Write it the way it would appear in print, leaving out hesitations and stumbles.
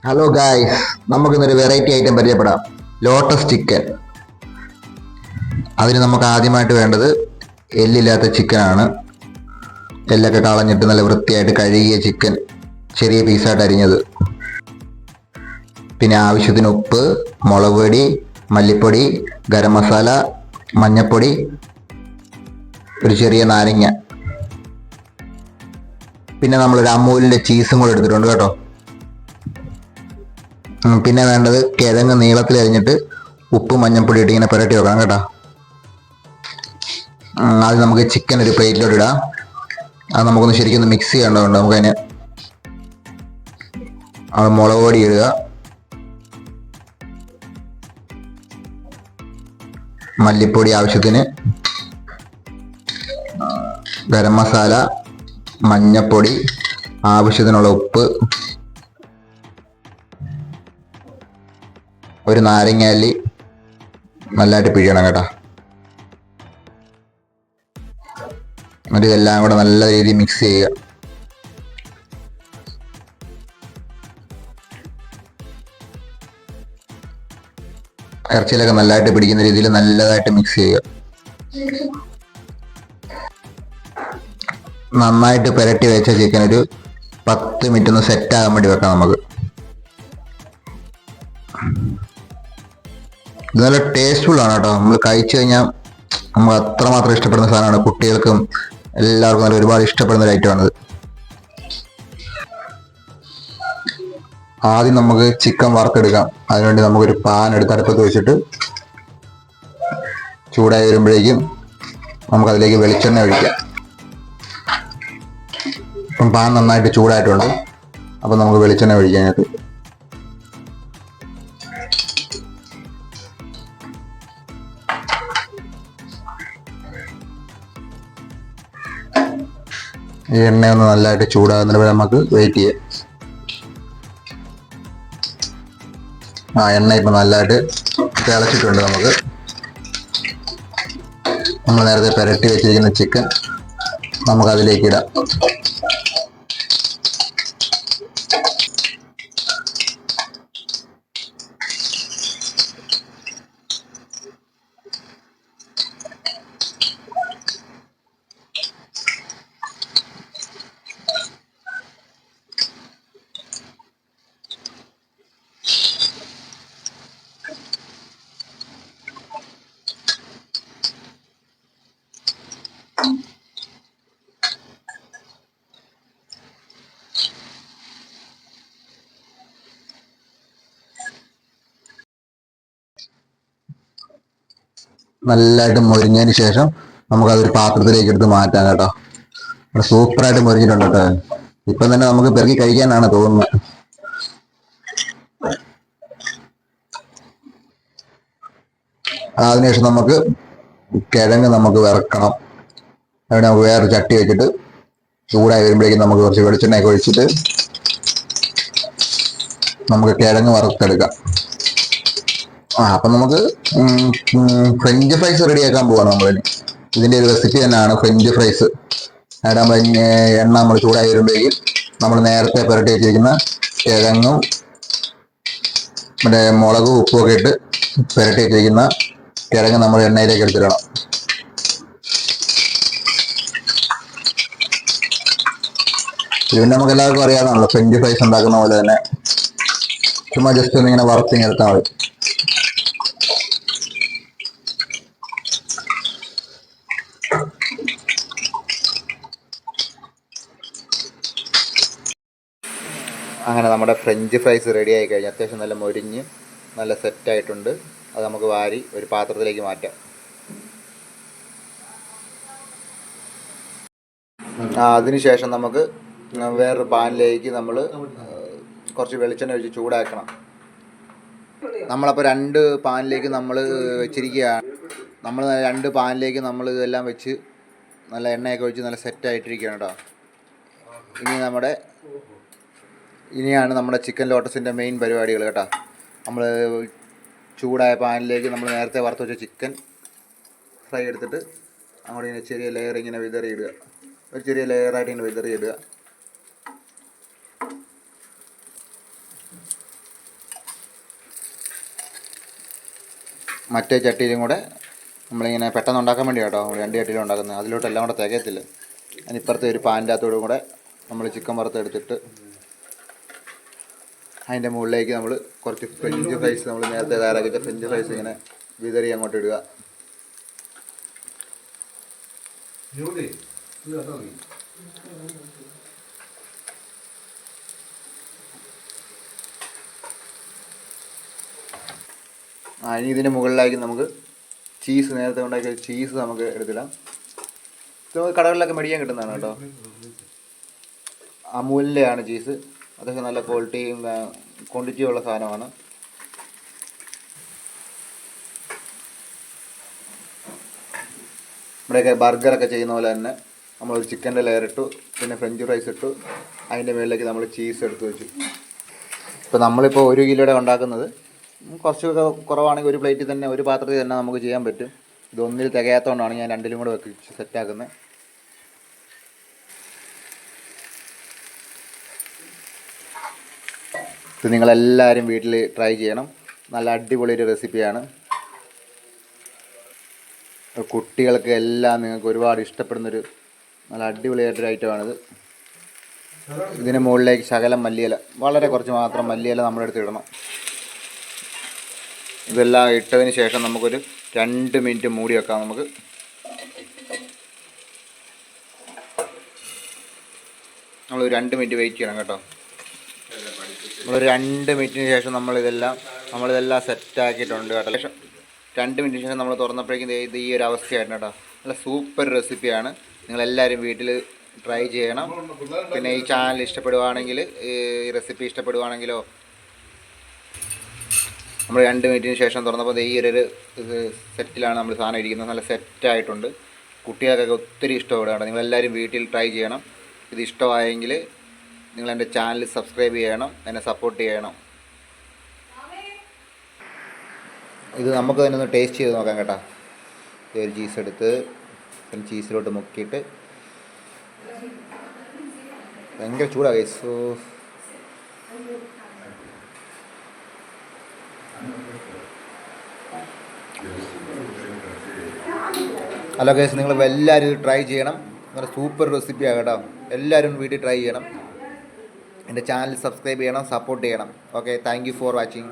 Hello guys, നമുക്കിന്നൊരു variety item പരിചയപ്പെടാം. Lotus chicken. അതിന് നമുക്ക് ആദ്യമായിട്ട് വേണ്ടത് എല്ലില്ലാത്ത ചിക്കനാണ്. എല്ലൊക്കെ കളഞ്ഞിട്ട് നല്ല വൃത്തിയായിട്ട് കഴുകിയ ചിക്കൻ ചെറിയ പീസായിട്ട് അരിഞ്ഞത്. പിന്നെ ആവശ്യത്തിന് ഉപ്പ്, മുളക് പൊടി, മല്ലിപ്പൊടി, ഗരം മസാല, മഞ്ഞപ്പൊടി, ഒരു ചെറിയ നാരങ്ങ. പിന്നെ നമ്മളൊരു അമൂലിൻ്റെ ചീസും കൂടെ എടുത്തിട്ടുണ്ട് കേട്ടോ. പിന്നെ വേണ്ടത് കിഴങ്ങ് നീളത്തിൽ അരിഞ്ഞിട്ട് ഉപ്പ് മഞ്ഞൾപ്പൊടി ഇട്ട് ഇങ്ങനെ പുരട്ടി വെക്കണം കേട്ടോ. ആദ്യം നമുക്ക് ചിക്കൻ ഒരു പ്ലേറ്റിലോട്ട് ഇടാം. അത് നമുക്കൊന്ന് ശരിക്കും മിക്സ് ചെയ്യേണ്ടതുണ്ട്. നമുക്കതിന് മുളക് പൊടി ഇടുക, മല്ലിപ്പൊടി ആവശ്യത്തിന്, ഗരം മസാല, മഞ്ഞപ്പൊടി, ആവശ്യത്തിനുള്ള ഉപ്പ്, ഒരു നാരങ്ങാല്ലി നല്ലതായിട്ട് പിഴിയണം കേട്ടോ. എന്നിട്ട് ഇതെല്ലാം കൂടെ നല്ല രീതിയിൽ മിക്സ് ചെയ്യുക. ഇറച്ചിയിലൊക്കെ നല്ലതായിട്ട് പിടിക്കുന്ന രീതിയിൽ നല്ലതായിട്ട് മിക്സ് ചെയ്യുക. നന്നായിട്ട് പുരട്ടി വെച്ച ചിക്കൻ ഒരു 10 മിനിറ്റ് ഒന്ന് സെറ്റ് ആകാൻ വേണ്ടി വെക്കാം നമുക്ക്. ഇത് നല്ല ടേസ്റ്റ്ഫുൾ ആണ് കേട്ടോ. നമ്മൾ കഴിച്ചു കഴിഞ്ഞാൽ നമുക്ക് അത്രമാത്രം ഇഷ്ടപ്പെടുന്ന സാധനമാണ്. കുട്ടികൾക്കും എല്ലാവർക്കും നല്ല ഒരുപാട് ഇഷ്ടപ്പെടുന്ന ഒരു ഐറ്റമാണിത്. ആദ്യം നമുക്ക് ചിക്കൻ വറുത്തെടുക്കാം. അതിനുവേണ്ടി നമുക്കൊരു പാൻ എടുത്ത് അടുപ്പത്ത് വെച്ചിട്ട് ചൂടായി വരുമ്പോഴേക്കും നമുക്കതിലേക്ക് വെളിച്ചെണ്ണ ഒഴിക്കാം. ഇപ്പം പാൻ നന്നായിട്ട് ചൂടായിട്ടുണ്ട്. അപ്പം നമുക്ക് വെളിച്ചെണ്ണ ഒഴിക്കാം അതിനകത്ത്. ഈ എണ്ണയൊന്ന് നല്ലതായിട്ട് ചൂടാകുന്നതിന് വരെ നമുക്ക് വെയിറ്റ് ചെയ്യാം. എണ്ണ ഇപ്പം നല്ലതായിട്ട് തിളച്ചിട്ടുണ്ട്. നമ്മൾ നേരത്തെ പുരട്ടി വെച്ചിരിക്കുന്ന ചിക്കൻ നമുക്കതിലേക്ക് ഇടാം. നല്ലതായിട്ട് മൊരിഞ്ഞതിന് ശേഷം നമുക്കതൊരു പാത്രത്തിലേക്ക് എടുത്ത് മാറ്റാം കേട്ടോ. സൂപ്പറായിട്ട് മൊരിഞ്ഞിട്ടുണ്ട് കേട്ടോ. ഇപ്പം തന്നെ നമുക്ക് പെറുക്കി കഴിക്കാനാണ് തോന്നുന്നത്. അതിനുശേഷം നമുക്ക് കിഴങ്ങ് നമുക്ക് വറക്കണം. അവിടെ നമുക്ക് വേറൊരു ചട്ടി വെച്ചിട്ട് ചൂടായി വരുമ്പോഴേക്കും നമുക്ക് കുറച്ച് വെളിച്ചെണ്ണയൊക്കെ ഒഴിച്ചിട്ട് നമുക്ക് കിഴങ്ങ് വറുത്തെടുക്കാം. അപ്പം നമുക്ക് ഫ്രഞ്ച് ഫ്രൈസ് റെഡിയാക്കാൻ പോവാണ് നമ്മളിന്. ഇതിൻ്റെ ഒരു റെസിപ്പി തന്നെയാണ് ഫ്രഞ്ച് ഫ്രൈസ്. അവിടെ നമ്മൾ എണ്ണ നമ്മൾ ചൂടായി വരുമ്പോഴേക്കും നമ്മൾ നേരത്തെ പുരട്ടി വെച്ചിരിക്കുന്ന കിഴങ്ങും മറ്റേ മുളകും ഉപ്പും ഒക്കെ ഇട്ട് പുരട്ടി വെച്ചിരിക്കുന്ന കിഴങ്ങ് നമ്മൾ എണ്ണയിലേക്ക് എടുത്തിടണം. പിന്നെ നമുക്ക് എല്ലാവർക്കും അറിയാവുന്നതാണല്ലോ, ഫ്രഞ്ച് ഫ്രൈസ് ഉണ്ടാക്കുന്ന പോലെ തന്നെ ചുമ്മാ ജസ്റ്റ് ഒന്ന് ഇങ്ങനെ വറുത്തിങ്ങെടുത്താൽ മതി. അങ്ങനെ നമ്മുടെ ഫ്രഞ്ച് ഫ്രൈസ് റെഡി ആയി കഴിഞ്ഞാൽ അത്യാവശ്യം നല്ല മൊരിഞ്ഞ് നല്ല സെറ്റായിട്ടുണ്ട്. അത് നമുക്ക് വാരി ഒരു പാത്രത്തിലേക്ക് മാറ്റാം. അതിനുശേഷം നമുക്ക് വേറൊരു പാനിലേക്ക് നമ്മൾ കുറച്ച് വെളിച്ചെണ്ണ ഒഴിച്ച് ചൂടാക്കണം. നമ്മളപ്പോൾ 2 പാനിലേക്ക് നമ്മൾ വെച്ചിരിക്കുകയാണ്. നമ്മൾ 2 പാനിലേക്ക് നമ്മൾ ഇതെല്ലാം വെച്ച് നല്ല എണ്ണയൊക്കെ ഒഴിച്ച് നല്ല സെറ്റായിട്ടിരിക്കുകയാണ് കേട്ടോ. ഇനിയാണ് നമ്മുടെ ചിക്കൻ ലോട്ടസിൻ്റെ മെയിൻ പരിപാടികൾ കേട്ടോ. നമ്മൾ ചൂടായ പാനിലേക്ക് നമ്മൾ നേരത്തെ വറുത്ത് വെച്ച ചിക്കൻ ഫ്രൈ എടുത്തിട്ട് അങ്ങോട്ട് ഇങ്ങനെ ചെറിയ ലെയർ ഇങ്ങനെ വിതറിയിടുക. ഒരു ചെറിയ ലെയറായിട്ട് ഇങ്ങനെ വിതറിയിടുക. മറ്റേ ചട്ടിയിലും കൂടെ നമ്മളിങ്ങനെ പെട്ടെന്ന് ഉണ്ടാക്കാൻ വേണ്ടി കേട്ടോ 2 ചട്ടിയിലും ഉണ്ടാക്കുന്നത്. അതിലോട്ട് എല്ലാം കൂടെ തികയത്തില്ല. അതിനിപ്പുറത്തെ ഒരു പാനിൻ്റെ അകത്തോടും കൂടെ നമ്മൾ ചിക്കൻ വറുത്തെടുത്തിട്ട് അതിൻ്റെ മുകളിലേക്ക് നമ്മൾ കുറച്ച് ഫ്രഞ്ച് ഫ്രൈസ് നമ്മൾ നേരത്തെ തയ്യാറാക്കിയിട്ട് ഫ്രഞ്ച് ഫ്രൈസ് ഇങ്ങനെ വിതറി അങ്ങോട്ട് ഇടുക. ഇനി ഇതിൻ്റെ മുകളിലേക്ക് നമുക്ക് ചീസ്, നേരത്തെ ഉണ്ടാക്കിയ ചീസ് നമുക്ക് എടുത്തിടാം. ഇത് കടകളിലൊക്കെ മേടിക്കാൻ കിട്ടുന്നതാണ് കേട്ടോ. അമൂലിൻ്റെ ആണ് ചീസ്. അതൊക്കെ നല്ല ക്വാളിറ്റിയും ക്വാണ്ടിറ്റിയും ഉള്ള സാധനമാണ്. ഇവിടെയൊക്കെ ബർഗറൊക്കെ ചെയ്യുന്ന പോലെ തന്നെ നമ്മളൊരു ചിക്കൻ്റെ ലെയർ ഇട്ടു, പിന്നെ ഫ്രഞ്ച് ഫ്രൈസ് ഇട്ടു, അതിൻ്റെ മുകളിലേക്ക് നമ്മൾ ചീസ് എടുത്ത് വെച്ചു. ഇപ്പോൾ നമ്മളിപ്പോൾ 1 കിലോയുടെ ഉണ്ടാക്കുന്നത് കുറച്ചൊക്കെ കുറവാണെങ്കിൽ ഒരു പ്ലേറ്റിൽ തന്നെ, ഒരു പാത്രത്തിൽ തന്നെ നമുക്ക് ചെയ്യാൻ പറ്റും. ഇതൊന്നിൽ തികയാത്തതുകൊണ്ടാണ് ഞാൻ 2ലും കൂടെ വെച്ച് സെറ്റാക്കുന്നത്. ഇത് നിങ്ങളെല്ലാവരും വീട്ടിൽ ട്രൈ ചെയ്യണം. നല്ല അടിപൊളി ഒരു റെസിപ്പിയാണ്. കുട്ടികൾക്ക് എല്ലാം നിങ്ങൾക്ക് ഒരുപാട് ഇഷ്ടപ്പെടുന്നൊരു നല്ല അടിപൊളിയായിട്ടൊരു ഐറ്റമാണിത്. ഇതിന് മുകളിലേക്ക് ശകലം മല്ലിയില, വളരെ കുറച്ച് മാത്രം മല്ലിയില നമ്മളെടുത്ത് ഇടണം. ഇതെല്ലാം ഇട്ടതിന് ശേഷം നമുക്കൊരു 2 മിനിറ്റ് മൂടി വെക്കാം. നമ്മൾ 2 മിനിറ്റ് വെയിറ്റ് ചെയ്യണം കേട്ടോ. നമ്മളൊരു 2 മിനിറ്റിന് ശേഷം നമ്മളിതെല്ലാം സെറ്റാക്കിയിട്ടുണ്ട് കേട്ടോ. 2 മിനിറ്റിന് ശേഷം നമ്മൾ തുറന്നപ്പോഴേക്കും ഇത് ഈ ഒരു അവസ്ഥയായിരുന്നു കേട്ടോ. നല്ല സൂപ്പർ റെസിപ്പിയാണ്. നിങ്ങളെല്ലാവരും വീട്ടിൽ ട്രൈ ചെയ്യണം. പിന്നെ ഈ ചാനൽ ഇഷ്ടപ്പെടുവാണെങ്കിൽ, ഈ റെസിപ്പി ഇഷ്ടപ്പെടുവാണെങ്കിലോ, നമ്മൾ 2 മിനിറ്റിന് ശേഷം തുറന്നപ്പോൾ ഈ ഒരു സെറ്റിലാണ് നമ്മൾ സാധനം ഇരിക്കുന്നത്. നല്ല സെറ്റായിട്ടുണ്ട്. കുട്ടികൾക്കൊക്കെ ഒത്തിരി ഇഷ്ടപ്പെടുക കേട്ടോ. നിങ്ങളെല്ലാവരും വീട്ടിൽ ട്രൈ ചെയ്യണം. ഇത് ഇഷ്ടമായെങ്കിൽ നിങ്ങൾ എൻ്റെ ചാനൽ സബ്സ്ക്രൈബ് ചെയ്യണം, എന്നെ സപ്പോർട്ട് ചെയ്യണം. ഇത് നമുക്ക് തന്നെ ഒന്ന് ടേസ്റ്റ് ചെയ്ത് നോക്കാം കേട്ടോ. ഒരു ചീസ് എടുത്ത് ചീസിലോട്ട് മുക്കിയിട്ട്, ഭയങ്കര ചൂടാ ഗൈസ്. ഹലോ ഗൈസ്, നിങ്ങൾ എല്ലാവരും ട്രൈ ചെയ്യണം. നല്ല സൂപ്പർ റെസിപ്പിയാണ് കേട്ടോ. എല്ലാവരും വീട്ടിൽ ട്രൈ ചെയ്യണം. എൻ്റെ ചാനൽ സബ്സ്ക്രൈബ് ചെയ്യണം, സപ്പോർട്ട് ചെയ്യണം. Okay, thank you for watching.